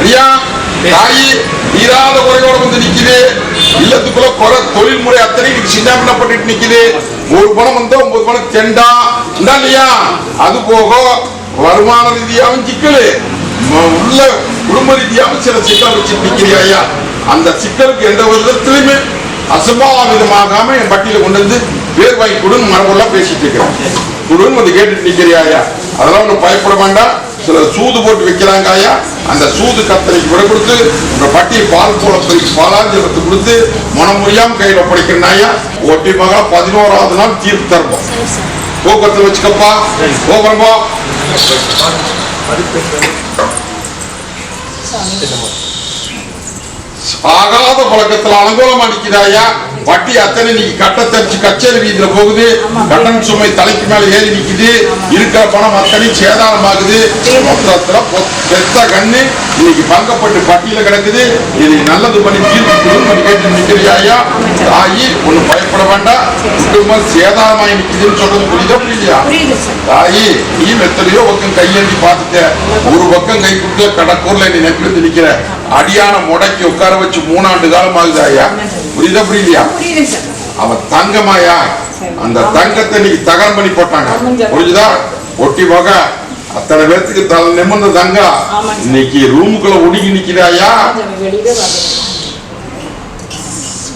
ஐயா தாயி தீராத குறையோட வந்து நிக்குது. இல்லத்துக்குள்ள குறை தொழில்முறை அத்தனை சின்ன பண்ணிட்டு நிக்குது. ஒரு பணம் வந்தா 9 பணம் தெண்டா இல்லையா? அது போக வருமான ரீதியாவும் சிக்கலு, உள்ள குடும்ப ரீதியாவும் சில சிக்கல் வச்சு நிக்கிறியா ஐயா? அந்த சிக்கலுக்கு எந்த விதத்திலுமே அசம்பாவிதமாகாம என் பட்டியல கொண்டு வந்து பேர் வாங்கி கொடுன்னு மரபெல்லாம் பேசிட்டு இருக்கிறேன். கொடுன்னு வந்து கேட்டுட்டு நிக்கிறியா ஐயா? அதெல்லாம் ஒன்றும் பயப்பட வேண்டாம். சில சூது போட்டு வைக்கிறாங்க ஐயா. அந்த சூது கத்தனைக்கு விட கொடுத்து உங்க பட்டியை பால் போல பாலாஞ்சலத்தை கொடுத்து மனம் முடியாம கையில் ஒப்படைக்கிறேன் ஐயா. ஒட்டி மகா 11ஆவது நாள் தீர்ப்பு தரப்போம். போக்குவரத்து வச்சுக்கப்பா. போகிறப்போ ஆகாத பழக்கத்துல அலங்கோலமா நிக்கிறாயா? வட்டி அத்தனை நீங்க கட்ட தெரிச்சு கச்சேரி வீதியில போகுது. கடன் சுமை தலைக்கு மேல ஏறி நிக்குது. இருக்கிற பணம் அத்தனை சேதாரமாகுது. மொத்தத்துல பெத்த கண்ணு இன்னைக்கு பங்கப்பட்டு பட்டியல கிடக்குது. இது நல்லது பண்ணி தீர்ப்பு பண்ணி கேட்டு நிக்கிறியா? தாயி ஒண்ணு பயப்பட வேண்டாம். குடும்பம் சேதாரமாயி நிக்குதுன்னு சொல்றது புரியுதா புரியலையா? தாயி நீ எத்தனையோ பக்கம் கையேந்தி பார்த்துட்ட. ஒரு பக்கம் கை கொடுத்து கடக்கூர்ல நீ நெப்பி வந்து நிக்கிற. அடியான முடக்கி உட்கார வச்சு 3 ஆண்டு காலம் ஆகுது ஐயா. புரியுதா புரியலையா? அவன் தங்கமாயா? அந்த தங்கத்தை நீ தகரம் பண்ணி போட்டாங்க. புரிஞ்சுதா? ஒட்டி போக அத்தனை பேர்த்துக்கு தலை நிமிர்ந்த தங்கா இன்னைக்கு ரூமுக்குள்ள ஒடுங்கி நிக்கிறாயா?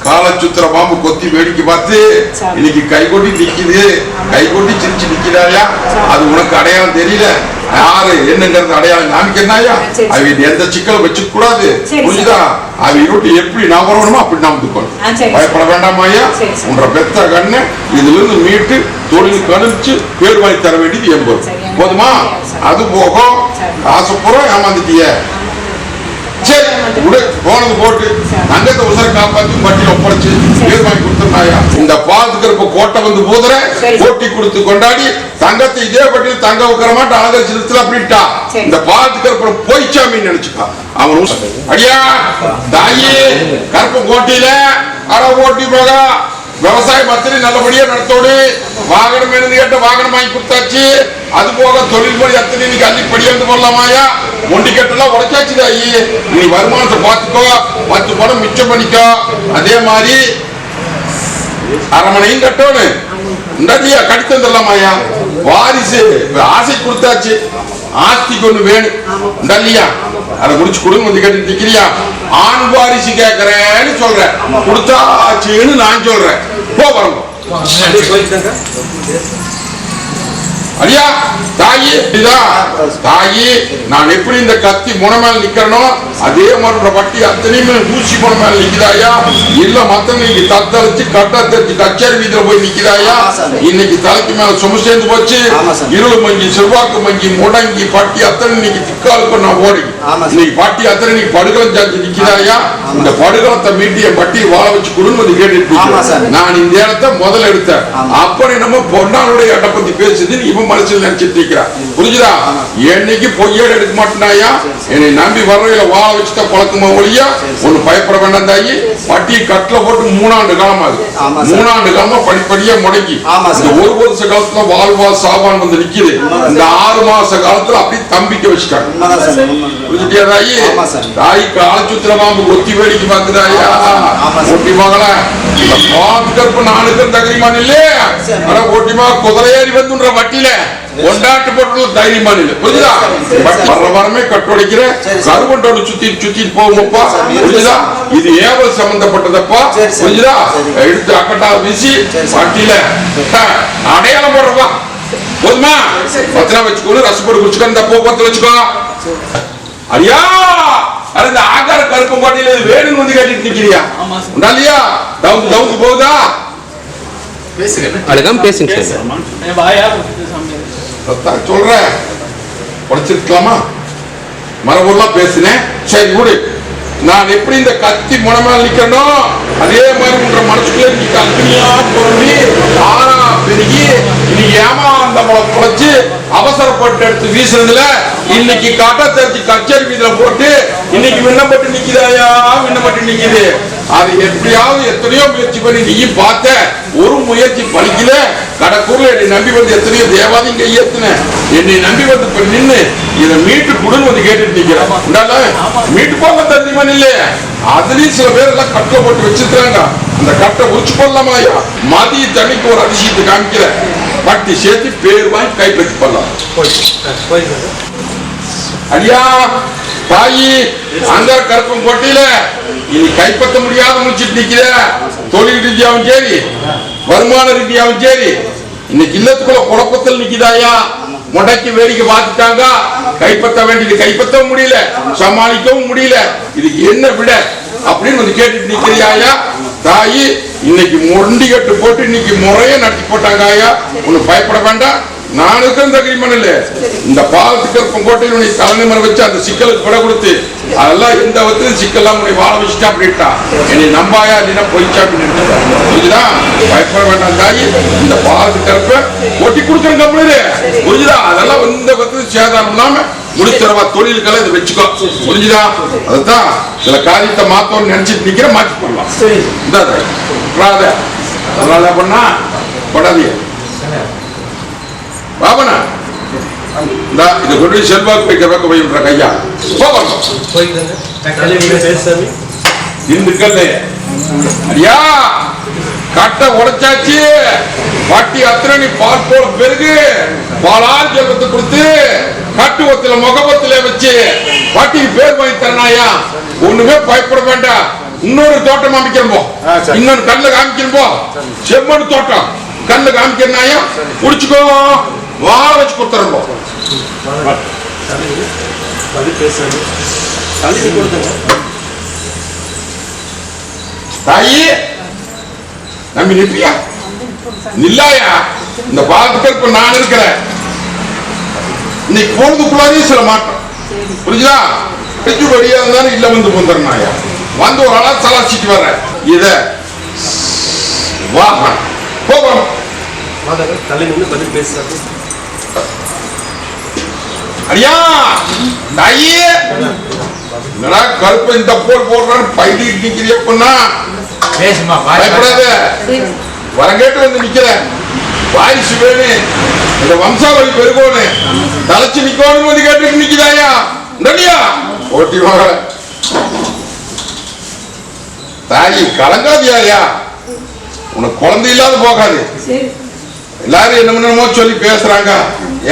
கால சுத்திர பாம்பு கொத்தி வேடிக்கை பார்த்து இன்னைக்கு கை கொட்டி நிக்குது. கை கொட்டி சிரிச்சு நிக்கிறாயா? அது உனக்கு அடையாளம் தெரியல. யாரு என்னங்கிறது அடையாளம் காமிக்கிறாயா? அவங்க எந்த சிக்கலும் வச்சுக்க கூடாது. புரிஞ்சுதா? அவங்க எப்படி நான் வரணுமோ அப்படி நான் வந்துக்கணும். பயப்பட வேண்டாமாயா? உன்ற பெத்த கண்ணு இதுல இருந்து மீட்டு தொழில் கணிச்சு பேர் வாங்கி தர வேண்டியது என்பது போதுமா? அது போக ஆசைப்புறம் ஏமாந்துட்டிய. சரி போனது போட்டு தங்கத்தை உசர காப்பாத்தி பட்டியல ஒப்படைச்சு பேர் வாங்கி கொடுத்துருந்தாயா? இந்த பாதுகாப்பு கோட்டை வந்து போதுற போட்டி கொடுத்து கொண்டாடி தங்கத்தை இதே பட்டியல் தங்க வைக்கிற மாட்டா அலங்கரிச்சு அப்படின்ட்டா. இந்த பாதுகாப்பு போய்ச்சாமி நினைச்சுக்கா. அவன் ஐயா தாயி கருப்பு கோட்டையில அட ஓட்டி போக விவசாய பத்திரி நல்லபடியா நடத்தோடு. வாகனம் எழுந்து கேட்ட வாகனம் வாங்கி கொடுத்தாச்சு. அது போக தொழில் படி அத்தனை இன்னைக்கு அள்ளிப்படி வந்து போடலாமாயா? ஒண்டி கட்டெல்லாம் உடைச்சாச்சு தாயி. நீ வருமானத்தை பார்த்துக்கோ. 10 பணம் மிச்சம் பண்ணிக்கோ. அதே மாதிரி அரமனையும் கட்டணும். இந்தாட்டியா கடித்து வந்துடலாமாயா? வாரிசு ஆசை கொடுத்தாச்சு. ஆஸ்திக்கு ஒண்ணு வேணும். இந்தாலியா அதை முடிச்சு கொடுங்க வந்து கேட்டு நிக்கிறியா? ஆண் வாரிசு கேட்கறேன்னு சொல்றேன். கொடுத்தாச்சுன்னு நான் சொல்றேன். போ வரணும் ஐயா. தாயி தாயி நான் எப்படி இந்த கத்தி முனை மேல நிக்கிறனோ அதே மாதிரி பட்டி அத்தனையுமே ஊசி முனை மேல நிக்கிறாயா? இல்ல மத்தவங்க தத்தளிச்சு கட்ட தெரிச்சு கச்சேரி வீதியில போய் நிக்கிறாயா? இன்னைக்கு தலைக்கு மேல சும சேர்ந்து போச்சு. இருள் மங்கி செல்வாக்கு மங்கி முடங்கி பட்டி அத்தனை இன்னைக்கு திக்காலுக்கு நான் ஓடி இன்னைக்கு பட்டி அத்தனை இன்னைக்கு படுகலம் சாஞ்சு நிக்கிறாயா? இந்த படுகலத்தை மீட்டி என் பட்டியை வாழ வச்சு கொடுன்னு கேட்டு நான் இந்த இடத்த முதல்ல எடுத்தேன். அப்படி நம்ம பொன்னாளுடைய இடத்தை பத்தி பேசுது இவன் மனசில் நினைச்சிட்டு இருக்கிறான். புரிஞ்சுதா? என்னைக்கு பொய்யேடு எடுக்க மாட்டேனாயா? என்னை நம்பி வர்றையில வாழ வச்சுதான் பழக்கமா ஒழியா ஒண்ணு பயப்பட வேண்டாம் தாயி. பட்டியை கட்டில போட்டு 3 ஆண்டு காலம் ஆகுது. 3 ஆண்டு காலமா படிப்படியா முடங்கி இந்த 1 வருஷ காலத்துல வாழ்வா சாவான் வந்து நிக்குது. இந்த 6 மாச காலத்துல அப்படி தம்பிக்க வச்சுட்டாங்க. புரிஞ்சுட்டியா தாயி? தாய் காலச்சுத்திர பாம்பு ஒத்தி வேடிக்கை பார்க்குதாயா? ஒட்டி மகள பாதுகாப்பு 4 பேர் தகரிமான் இல்லையே. ஆனா ஒட்டிமா குதிரையேறி வந்துன்ற வட்டியில கொண்டாட்டு போட்டு தைரியமான இல்ல. புரியுதா? வர வரமே கட்டொடைக்கிற கருவண்டோடு சுத்தி சுத்தி போகும்பா. புரியுதா? இது ஏவல் சம்பந்தப்பட்டதப்பா. புரியுதா? எடுத்து அக்கட்டா வீசி வட்டியில அடையாளம் போடுறப்பா. போதுமா? பத்திரம் வச்சுக்கோ. ரசப்போடு குடிச்சுக்கோ. இந்த போக்குவரத்து வச்சுக்கோ. ஐயா அந்த ஆகார கருப்பு கோட்டையில வேணும்னு வந்து கேட்டுட்டு நிக்கிறியா? இல்லையா? டவுன் டவுன் போகுதா? அழகாம பேசுங்க சொல்றேன். உடைச்சிருக்கலாமா? மரபொருளாம் பேசினேன். சரி விடு. நான் எப்படி இந்த கத்தி முனமேல நிக்கணும் அதே மாதிரி உன்ற மனசுக்குள்ள நீ கத்தினியா பொருளி ஆனா பெருகி நீ ஏமாந்தவளை குறைச்சு அவசரப்பட்டு எடுத்து வீசுறதுல இன்னைக்கு காட்டா தெரிஞ்சு கச்சேரி வீதியில போட்டு இன்னைக்கு விண்ணப்பட்டு நிக்குதாயா? விண்ணப்பட்டு நிக்குது. அது எப்படியாவது எத்தனையோ முயற்சி பண்ணி நீயும் பார்த்த, ஒரு முயற்சி பலிக்கல. கடற்கூர்ல என்னை நம்பி வந்து எத்தனையோ தேவாதி இங்க ஏத்துன, என்னை நம்பி வந்து இப்ப நின்று இதை மீட்டு கொடுன்னு வந்து கேட்டுட்டு நிக்கிறேன். மீட்டு போக தெரியுமா இல்லையா? அதுலயும் சில பேர் எல்லாம் கட்டை போட்டு வச்சிருக்காங்க. அந்த கட்டை உரிச்சு போடலாமா? மதிய தண்ணிக்கு ஒரு அதிசயத்தை காமிக்கிற பட்டி சேர்த்து பேர் வாங்கி கைப்பற்றி போடலாம். ஐயா தாயி, அந்த கருப்பம் கோட்டையில இனி கைப்பற்ற முடியாத முடிச்சுட்டு நிக்கிற. தொழில் ரீதியாவும் சரி, வருமான ரீதியாவும் சரி, இன்னைக்கு இல்லத்துக்குள்ள குழப்பத்தில் நிக்குதாயா. முடக்கி வேடிக்கை பார்த்துட்டாங்க. கைப்பற்ற வேண்டியது கைப்பற்றவும் முடியல, சமாளிக்கவும் முடியல. இதுக்கு என்ன விட அப்படின்னு வந்து கேட்டுட்டு நிக்கிறியாயா தாயி. இன்னைக்கு மொண்டி கட்டு போட்டு இன்னைக்கு முறைய நடத்தி போட்டாங்க ஐயா. ஒண்ணு பயப்பட வேண்டாம், நான் இருக்கிற அக்ரிமெண்ட் இல்ல. இந்த பாலத்துக்கு கோட்டையில் தலைமுறை வச்சு அந்த சிக்கலுக்கு விட கொடுத்து அதெல்லாம் எந்த விதத்திலும் சிக்கல்லாம் உன்னை வாழ வச்சுட்டா அப்படின்ட்டா. என்னை நம்பாயா இல்லைன்னா போயிச்சா அப்படின்னு புரிஞ்சுதா? பயப்பட வேண்டாம் தாயி. இந்த பாலத்துக்கு ஒட்டி கொடுக்குற கம்பெனி புரிஞ்சுதா? அதெல்லாம் எந்த விதத்திலும் சேதாரம் இல்லாம முடிச்சிடவா. தொழிலுக்கெல்லாம் இதை வச்சுக்கோ, புரிஞ்சுதா? அதுதான் சில காரியத்தை மாத்தோம்னு நினைச்சிட்டு நிக்கிற, மாற்றி பண்ணலாம். அதனால பண்ணா படாதீங்க பாபனா. இதை கொண்டு செல்வாக்கு வைக்கிற பக்கம் போயிடுற கையா திண்டுக்கல்ல ஐயா கட்டை உடைச்சாச்சு. வட்டி அத்தனை பால் போல பெருகு பாலால் ஜெபத்தை கொடுத்து கட்டுவத்தில முகபத்தில வச்சு வட்டிக்கு பேர் வாங்கி தரனாயா. ஒண்ணுமே பயப்பட வேண்டாம். இன்னொரு தோட்டம் அமைக்கிறோம், இன்னொரு கல்ல காமிக்கிறோம், செம்மண் தோட்டம் கல்ல காமிக்கிறனாயா. குடிச்சுக்கோ, வாழ வச்சு கொடுத்துறோம். தாயி நம்பி நிற்பியா நில்லாயா. இந்த பாலத்துக்கு இப்ப நான் இருக்கிறேன். இன்னைக்கு போனதுக்குள்ளாரே சில மாற்றம் புரிஞ்சுதா? படியா இருந்தாலும் இல்ல வந்து வந்துடுறாயா. வந்து ஒரு ஆளா சலாச்சிட்டு வர்ற இத வாங்க போவோம். ஐயா தாயி என்னடா கருப்பு இந்த போல் போடுறான்னு பைடிட்டு நிக்கிறிய பொண்ணா? பயப்படாத, வரங்கேட்டு வந்து நிக்கிறேன். வாரிசு வேணும், இந்த வம்சாவளி பெருகோனு தலைச்சு நிக்கணும் வந்து கேட்டு நிக்கிறாயா. ஓட்டி மகள தாயி கலங்காதியாயா. உனக்கு குழந்தை இல்லாத போகாது. எல்லாரும் என்ன என்னமோ சொல்லி பேசுறாங்க,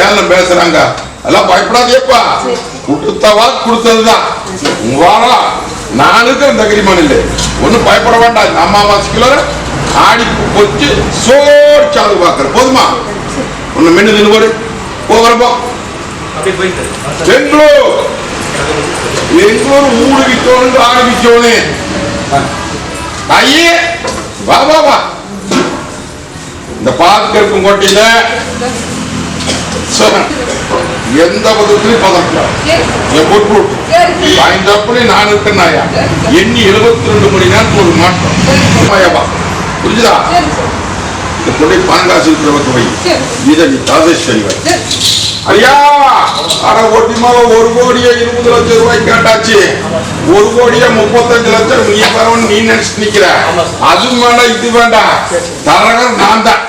ஏன் பேசுறாங்க. அதெல்லாம் பயப்படாதேப்பா. கொடுத்தவா கொடுத்ததுதான். வாரா நான் இருக்கிற இந்த அக்ரிமெண்ட் இல்லை. ஒன்னும் பயப்பட வேண்டாம். இந்த அமாவாசைக்குள்ள ஆடி வச்சு சோறு சாது பாக்குற போதுமா? ஒண்ணு மென்னு நின்று போகிறப்போ எங்களூர் ஊடு விற்கணும் ஆரம்பிச்சோன்னு ஐயே வா வா வா. இந்த பார்க்க இருக்கும் கோட்டையில எந்த விதத்திலையும் பதக்கலாம். நான் இருக்கிறேன். எண்ணி 72 மணி நேரத்துக்கு ஒரு மாற்றம் புரிஞ்சுதா? இந்த கொடை பணங்காசு இருக்கிறவங்க வை. இதை நீ தாதேஸ்வரி வை. ஐயா அரை கோடிமாக 1 கோடியே 20 லட்சம் ரூபாய் கேட்டாச்சு. 1 கோடியே 35 லட்சம் நீ பரவன்னு நீ நினைச்சு நிக்கிற. அது வேண்டாம், இது வேண்டாம். தரகர் நான் தான்.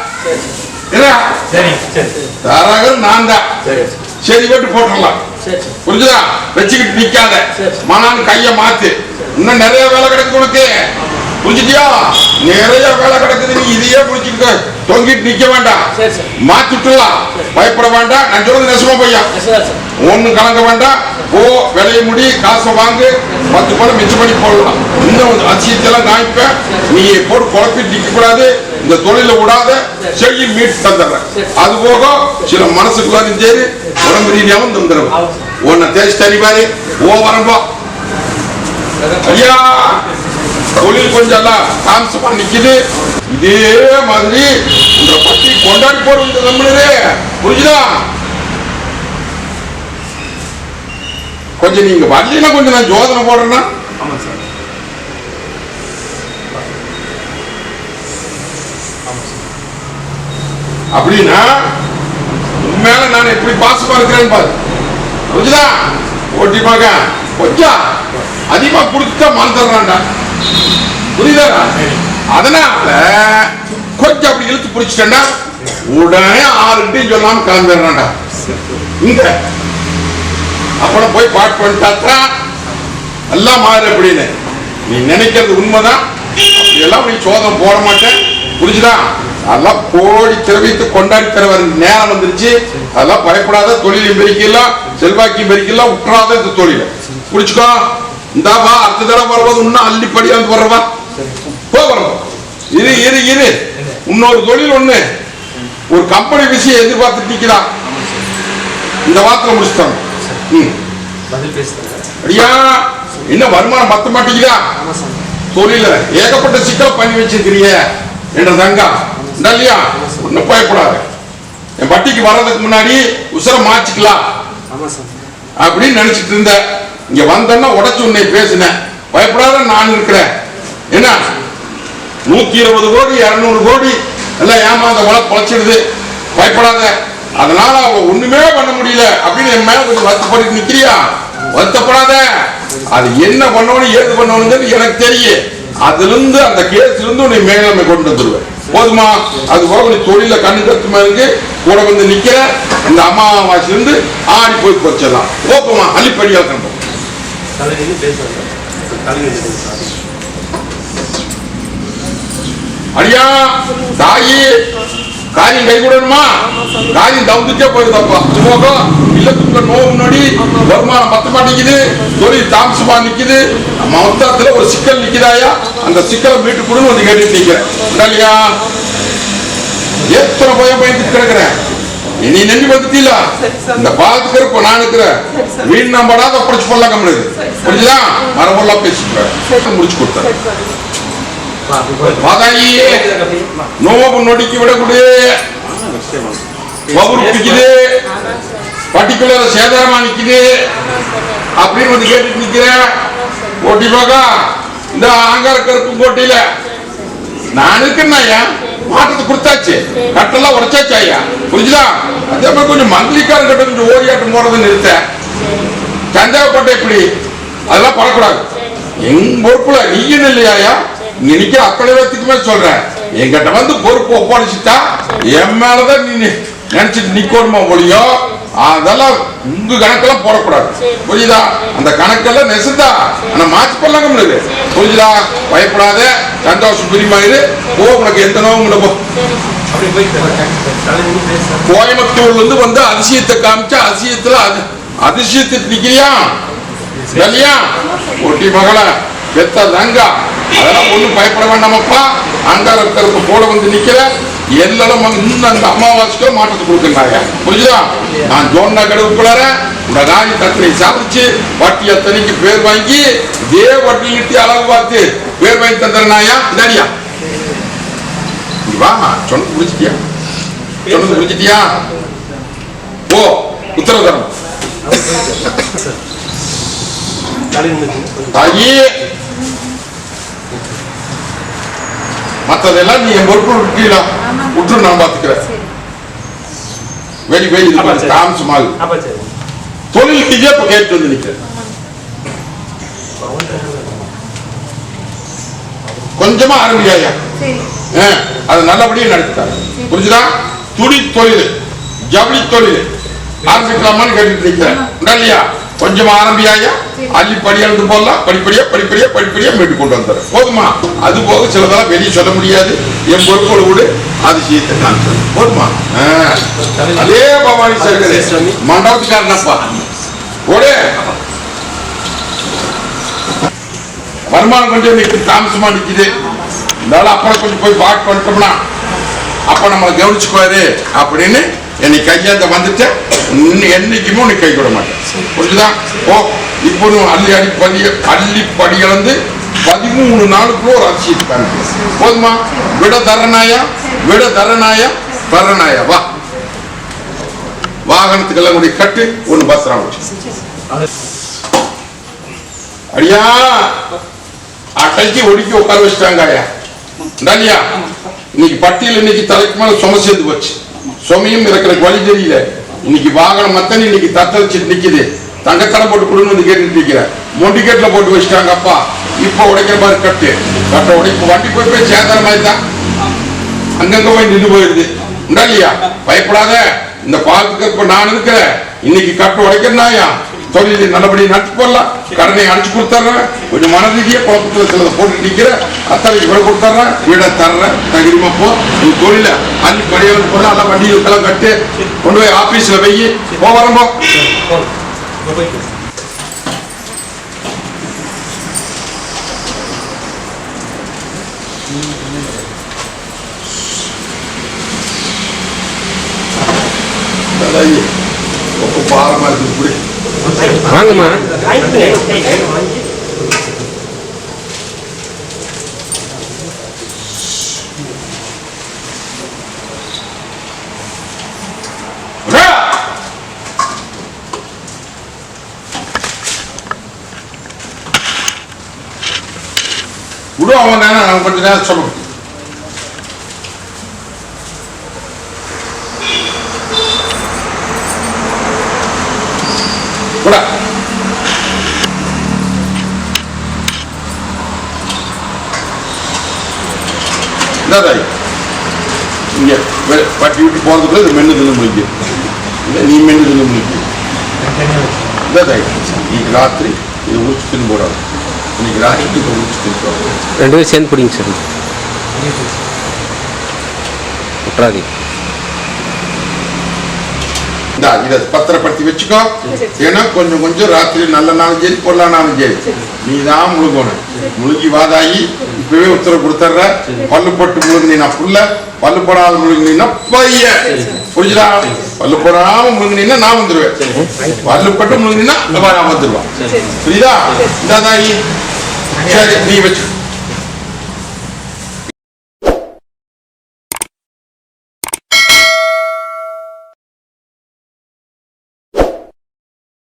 தரகர் நான் தான். சரி போட்டு போட்டுடலாம். புரிஞ்சுதா? வச்சுக்கிட்டு நிக்காத. மனான் கைய மாத்து. இன்னும் நிறைய வேலை கிடைக்குது உனக்கு. புரிஞ்சுட்டியா? நிறைய வேலை கிடக்குது. நீ இதையே புடிச்சிட்டு தொங்கிட்டு நிக்க வேண்டாம். மாத்திட்டுலாம். பயப்பட வேண்டாம். நான் சொல்றது நெசமா பையா. ஒண்ணு கலங்க வேண்டாம். போ விலைய முடி, காசை வாங்கு. 10 பணம் மிச்சம் பண்ணி போடலாம். இன்னும் அதிசயத்தெல்லாம் காமிப்ப. நீ போட்டு குழப்பிட்டு நிக்க கூடாது. இந்த தொழில விடாத செய்ய மீட்டு தந்துடுறேன். அது போக சில மனசுக்குள்ளாரும் சரி உடம்பு ரீதியாவும் தந்துடுறேன். உன்னை தேய்ச்சி தனி பாரு. வரம்போ ஐயா தொழில் கொஞ்சம் எல்லாம் காமிச்சமா நிக்குது. இதே மாதிரி இந்த பத்தி கொண்டாடி போடுறது நம்மளே. புரிஞ்சுதா? கொஞ்சம் நீங்க வரலாம். கொஞ்சம் நான் ஜோதனை போடுறேன்னா அப்படின்னா உண்மையில நான் எப்படி பாசமா இருக்கிறேன்னு பாரு. புரிஞ்சுதா? ஓட்டி மகன் கொஞ்சம் அதிகமா கொடுத்துட்டா மறந்துடுறான்டா. புரியுதா? அதனால கொஞ்சம் அப்படி இழுத்து பிடிச்சிட்டா உடனே 6 சொல்லாம கிளம்பிடுறான்டா. இங்க அப்புறம் போய் பாட்டு பண்ணிட்டாத்தா எல்லாம் மாறு அப்படின்னு நீ நினைக்கிறது உண்மைதான். அப்படியெல்லாம் நீ சோதம் போட மாட்டேன். புரிஞ்சுதா? அதெல்லாம் கோடி திரவித்து கொண்டாடி தர நேரம் வந்துருச்சு. அதெல்லாம் பயப்படாத. தொழிலையும் பெருக்கலாம், செல்வாக்கியும் பெருக்கலாம். விட்டுறாத இந்த தொழில. புடிச்சுக்கோ. இந்தாப்பா அடுத்த தடவை வருவது இன்னும் அள்ளிப்படியா வந்து வர்றவா போறோம். இரு இரு இரு இன்னொரு தொழில் ஒண்ணு ஒரு கம்பெனி விஷயம் எதிர்பார்த்து நிக்கிறான். இந்த வாரத்துல முடிச்சுட்டாங்க. ஐயா இன்னும் வருமானம் பத்த மாட்டேங்குதா? தொழில ஏகப்பட்ட சிக்கல் பண்ணி வச்சிருக்கிறிய என்ற தங்கா இல்லையா? ஒன்னும் பயப்படாது. என் வட்டிக்கு வர்றதுக்கு முன்னாடி உசர மாச்சிக்கலாம் அப்படின்னு நினைச்சிட்டு இருந்த. இங்க வந்தோன்னா உடச்சு உன்னை பேசினேன். பயப்படாத, நான் இருக்கிறேன். என்ன 120 கோடி 200 கோடி எல்லாம் ஏமாந்த பொழைச்சிடுது. பயப்படாத. அதனால அவ ஒண்ணுமே பண்ண முடியல அப்படின்னு என் மேல கொஞ்சம் வருத்தப்பட்டு நிக்கிறியா? வருத்தப்படாத. அது என்ன பண்ணணும் ஏது பண்ணணும் எனக்கு தெரியும். அதுல இருந்து அந்த கேஸ்ல இருந்து உன்னை மேலாண்மை கொண்டு வந்துருவேன். போதுமா? அது போக நீ தொழில கண்ணு கத்துமா இருக்கு கூட வந்து நிக்கிற. இந்த அமாவாசை இருந்து ஆடி போய் போச்சிடலாம். போப்போமா அள்ளிப்படியா கண்டோம். அடியா தாயி காரியம் கை கூடணுமா? காரியம் தவிர்த்துட்டே போயிருந்தப்பா. சுமோகோ இல்லத்துக்கு நோவு முன்னாடி வருமானம் பத்த மாட்டேங்குது. தொழில் தாமசமா நிக்குது. மொத்தத்துல ஒரு சிக்கல் நிக்குதாயா? அந்த சிக்கலை மீட்டு கொடுன்னு வந்து கேட்டுட்டு நிக்கிறேன். இல்லையா? எத்தனை பயந்துட்டு கிடக்குறேன். நீ நெஞ்சு வந்துட்டீல இந்த பாத்துக்கிற இப்ப நான் இருக்கிறேன். வீண் நம்படாத புடிச்சு போடலாம். கம்முது புரிஞ்சுதா? மரபெல்லாம் பேசிக்கிறேன். முடிச்சு கொடுத்தேன். நோவு நொடிக்கு விடக்கூடாது. பர்டிகுலர் சேதாரமா நிக்குது அப்படின்னு வந்து கேட்டுட்டு நிக்கிறேன். போட்டி போக்கா இந்த ஆங்கார கருப்பு போட்டியில நான் இருக்கேன்னா மாற்றத்தை கொடுத்தாச்சு. கட்டெல்லாம் உடைச்சாச்சு ஐயா. புரிஞ்சுதா? அதே மாதிரி கொஞ்சம் மந்திரிக்காரன் கிட்ட கொஞ்சம் ஓரியாட்டம் போறதை நிறுத்த. சந்தேகப்பட்ட இப்படி அதெல்லாம் படக்கூடாது. எங்க பொறுப்புல நீங்க இல்லையா? இங்க நிக்கிற அத்தனை பேத்துக்குமே சொல்றேன். என்கிட்ட வந்து பொறுப்பு ஒப்படைச்சிட்டா என் மேலதான் நீ நினைச்சிட்டு நிக்கணுமா ஒழியோ அதெல்லாம் உங்க கணக்கெல்லாம் போடக்கூடாது. புரியுதா? அந்த கணக்கெல்லாம் நெசுதா ஆனா மாற்றி போடலாம். புரியுதா? பயப்படாத. சந்தோஷம் பிரிமாயிரு. போ. உனக்கு எந்த நோவும் போ. கோயம்புத்தூர்ல இருந்து வந்து அதிசயத்தை காமிச்சா அதிசயத்துல அதிசயத்தை நிக்கிறியா இல்லையா? ஒட்டி மகள பெத்த தங்கா அதெல்லாம் ஒண்ணும் பயப்பட வேண்டாமப்பா. அங்கார கருப்பு போட வந்து நிக்கிற எல்லாம் இன்னும் அந்த அமாவாசைக்கோ மாற்றத்தை கொடுக்குறாங்க. புரிஞ்சுதா? நான் ஜோன்னா கடுவுக்குள்ளார உங்க காரி தத்தனை சாதிச்சு வட்டி அத்தனைக்கு பேர் வாங்கி இதே வட்டி இட்டி அளவு பார்த்து பேர் வாங்கி தந்துறனாயா? இதாடியா வா. சொன்னது புரிஞ்சிட்டியா? சொன்னது புரிஞ்சிட்டியா? ஓ உத்தரவு தாயி. மற்றதெல்லாம் நீ என் பொறுப்பு விட்டுலாம் விட்டு நான் பாத்துக்கிறேன். வெளி வெளி தாமசமாக தொழில் இதே இப்ப கேட்டு வந்து நிக்கிறேன். கொஞ்சமா ஆரம்பிக்காயா? அது நல்லபடியா நடத்தாரு. புரிஞ்சுதா? துணி தொழில் ஜவுளி தொழில் ஆரம்பிக்கலாமான்னு கேட்டுட்டு நிக்கிறேன். இல்லையா? கொஞ்சமா ஆரம்பியாயா? அள்ளி படியாந்து போடலாம். படிப்படியா படிப்படியா படிப்படியா மீட்டு கொண்டு வந்துடுறேன். போதுமா? அது போக சிலதெல்லாம் வெளியே சொல்ல முடியாது. என் பொறுப்போடு கூட அதிசயத்தை காமிச்சு போதுமா? அதே பவானி சேர்க்கிறது மண்டபத்துக்காரனப்பா ஓடே. வருமானம் கொஞ்சம் நிற்கு தாமசமா நிக்குது. இருந்தாலும் அப்புறம் கொஞ்சம் போய் பாட்டு பண்ணிட்டோம்னா அப்ப நம்மளை கவனிச்சுக்குவாரு அப்படின்னு என்னை கையாந்த வந்துட்டு என்னைக்குமே உன்னை கை விட மாட்டேன். புரிஞ்சுதா? ஓ இப்போ அள்ளி அள்ளி படி இழந்து 13 நாளுக்குள்ள ஒரு அதிசயம் போதுமா? விட தரனாயா? விட தரனாயா? தரனாயா? வா. வாகனத்துக்கெல்லாம் கூடிய கட்டு ஒண்ணு பத்திரம் அடியா அட்டைக்கு ஒடுக்கி உட்கார வச்சுட்டாங்க ஐயா. இல்லையா? இன்னைக்கு பட்டியல் இன்னைக்கு தலைக்கு மேல சும சேர்ந்து போச்சு. சுமையும் இருக்கிற வழி தெரியல. இன்னைக்கு வாகனம் மத்தனை இன்னைக்கு தத்தளிச்சுட்டு நிக்குது. தங்கத்தடம் போட்டு கொடுன்னு வந்து கேட்டுட்டு நிக்கிற. மொண்டிகேட்ல போட்டு வச்சுட்டாங்க அப்பா. இப்ப உடைக்கிற மாதிரி கட்டை உடைப்பு வண்டி போய் சேர்ந்தார மாதிரி தான் அங்கங்க போய் நின்று போயிடுது உண்டா இல்லையா? பயப்படாத, இந்த பாலத்துக்கு இப்ப நான் இருக்கிறேன். இன்னைக்கு கட்டை உடைக்கிறனாயா தொழில் நல்லபடி நடத்தி போடலாம். கடனை அடிச்சு கொடுத்துட்றேன். கொஞ்சம் மனரீதியா குழப்பத்துல சிலதை போட்டு நிக்கிற அத்தனைக்கு விட கொடுத்துட்றேன். வீட தர்றேன். தகிரிமா போ. நீ தொழில அஞ்சு மணியாவது போல எல்லாம் வண்டிகளுக்கெல்லாம் கட்டு கொண்டு போய் ஆபீஸ்ல போய் வரம்போ. பாரமா இருக்கு இப்படி வாங்கம்மா. விடு அவன் நேரம் கொஞ்ச நேரம் சொல்லுங்க. இங்க பட்டி விட்டு போறதுக்குள்ள இது மென்னு தின்னு முடிக்கும். நீ மென்னு தின்னு முடிக்கும். இன்னைக்கு ராத்திரி இது உரிச்சு தின்னு போறாரு. இன்னைக்கு ராத்திரி இதை உரிச்சு தின்னு போறாரு. 2 பேரும் சேர்ந்து பிடிங்க சார். விட்றாதி. இதை பத்திரப்படுத்தி வச்சுக்கோ. ஏன்னா கொஞ்சம் கொஞ்சம் ராத்திரி நல்ல நாளும் சரி பொருளானாலும் சரி நீ தான் முழுகணும். முழுகி வாதாயி இப்பவே உத்தரவு கொடுத்துட்ற. பல்லு போட்டு முழுங்கினா புள்ள, பல்லு போடாத முழுங்கினா பையன். புரிஞ்சுதா? பல்லு போடாம முழுங்கினா நான் வந்துருவேன். பல்லு போட்டு முழுங்கினா நான் வந்துருவான். புரியுதா? இந்தாதாயி சரி நீ வச்சு